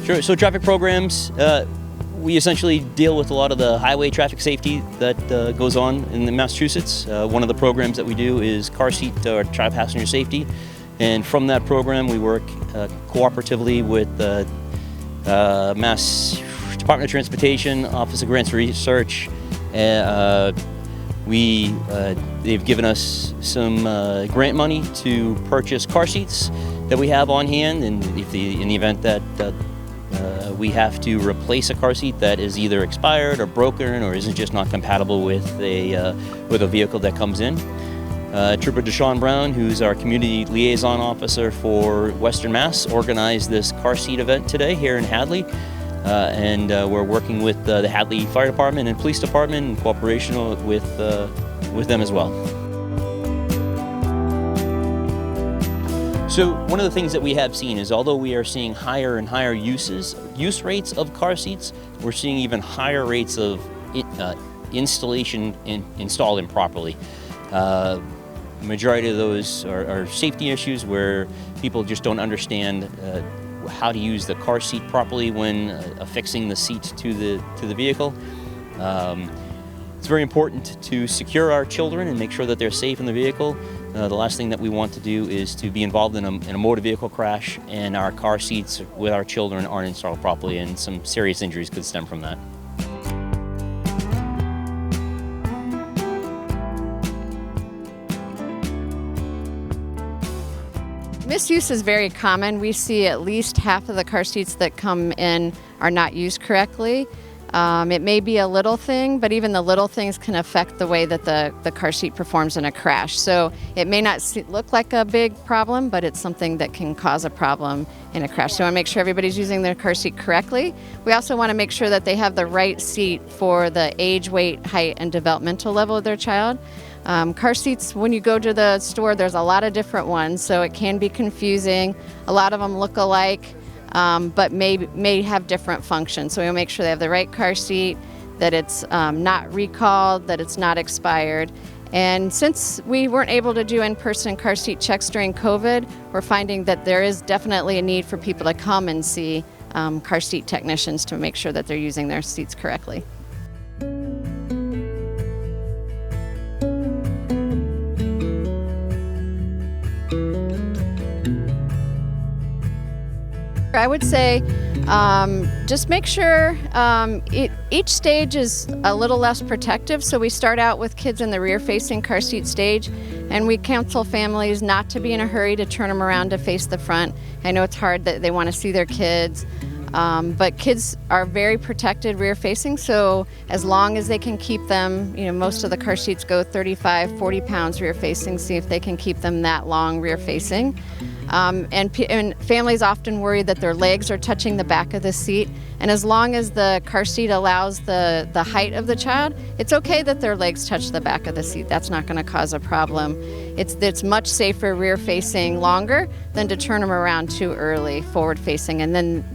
Sure. So traffic programs, we essentially deal with a lot of the highway traffic safety that goes on in Massachusetts. One of the programs that we do is car seat or child passenger safety. And from that program, we work cooperatively with the Mass Department of Transportation, Office of Grants Research. They've given us some grant money to purchase car seats that we have on hand, and in the event that we have to replace a car seat that is either expired or broken or isn't just not compatible with a vehicle that comes in. Trooper Deshaun Brown, who's our community liaison officer for Western Mass, organized this car seat event today here in Hadley. And we're working with the Hadley Fire Department and Police Department in cooperation with them as well. So one of the things that we have seen is, although we are seeing higher and higher use rates of car seats, we're seeing even higher rates of installation installed improperly. The majority of those are safety issues where people just don't understand how to use the car seat properly when affixing the seat to the vehicle. It's very important to secure our children and make sure that they're safe in the vehicle. The last thing that we want to do is to be involved in a motor vehicle crash and our car seats with our children aren't installed properly, and some serious injuries could stem from that. Misuse is very common. We see at least half of the car seats that come in are not used correctly. It may be a little thing, but even the little things can affect the way that the car seat performs in a crash. So it may not look like a big problem, but it's something that can cause a problem in a crash. So we want to make sure everybody's using their car seat correctly. We also want to make sure that they have the right seat for the age, weight, height, and developmental level of their child. Car seats, when you go to the store, there's a lot of different ones, so it can be confusing. A lot of them look alike, but may have different functions. So we'll make sure they have the right car seat, that it's not recalled, that it's not expired. And since we weren't able to do in-person car seat checks during COVID, we're finding that there is definitely a need for people to come and see car seat technicians to make sure that they're using their seats correctly. I would say just make sure each stage is a little less protective. So we start out with kids in the rear-facing car seat stage, and we counsel families not to be in a hurry to turn them around to face the front. I know it's hard that they want to see their kids, but kids are very protected rear-facing, so as long as they can keep them, most of the car seats go 35, 40 pounds rear-facing, see if they can keep them that long rear-facing. And families often worry that their legs are touching the back of the seat, and as long as the car seat allows the height of the child, it's okay that their legs touch the back of the seat. That's not going to cause a problem. It's much safer rear-facing longer than to turn them around too early forward-facing, and then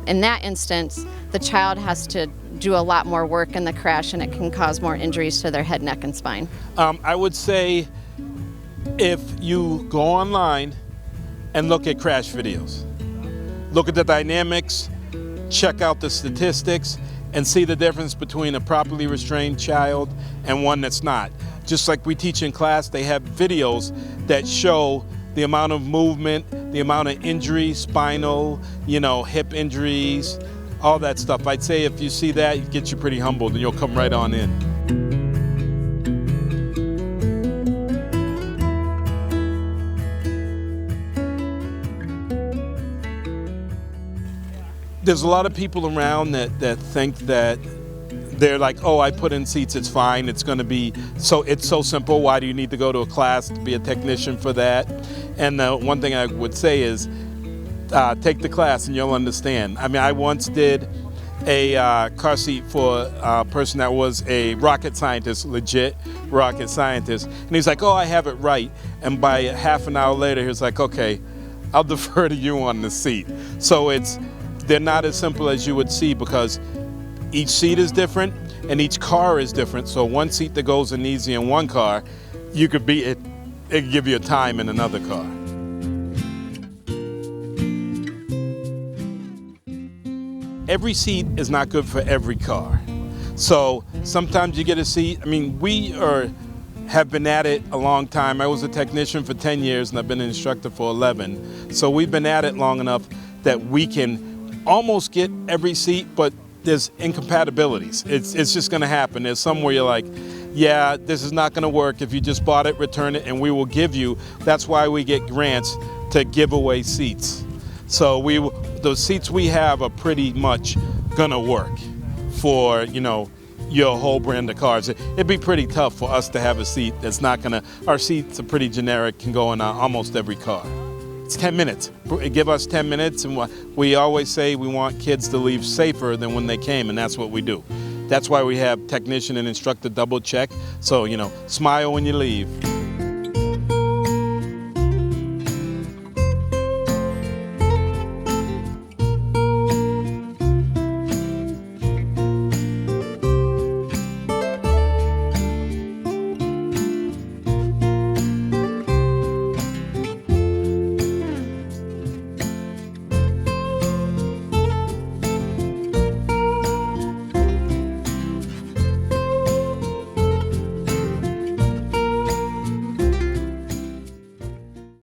in that instance, the child has to do a lot more work in the crash, and it can cause more injuries to their head, neck, and spine. I would say if you go online and look at crash videos, look at the dynamics, check out the statistics, and see the difference between a properly restrained child and one that's not. Just like we teach in class, they have videos that show the amount of movement, the amount of injury, spinal, hip injuries, all that stuff. I'd say if you see that, it gets you pretty humbled and you'll come right on in. There's a lot of people around that think that they're like, oh, I put in seats, it's fine, it's going to be, it's so simple, why do you need to go to a class to be a technician for that? And the one thing I would say is take the class and you'll understand. I mean, I once did a car seat for a person that was a rocket scientist, legit rocket scientist, and he's like, oh, I have it right. And by half an hour later, he was like, okay, I'll defer to you on the seat. So they're not as simple as you would see, because each seat is different and each car is different. So one seat that goes in easy in one car, it could give you a time in another car. every seat is not good for every car. So sometimes you get a seat. I mean, have been at it a long time. I was a technician for 10 years and I've been an instructor for 11. So we've been at it long enough that we can almost get every seat, but there's incompatibilities. It's just gonna happen. There's some where you're like, yeah, this is not gonna work. If you just bought it, return it, and we will give you. That's why we get grants to give away seats. So the seats we have are pretty much gonna work for, your whole brand of cars. It'd be pretty tough for us to have a seat that's not gonna, our seats are pretty generic, can go in almost every car. It's 10 minutes. Give us 10 minutes, and we always say we want kids to leave safer than when they came, and that's what we do. That's why we have technician and instructor double check. So, smile when you leave.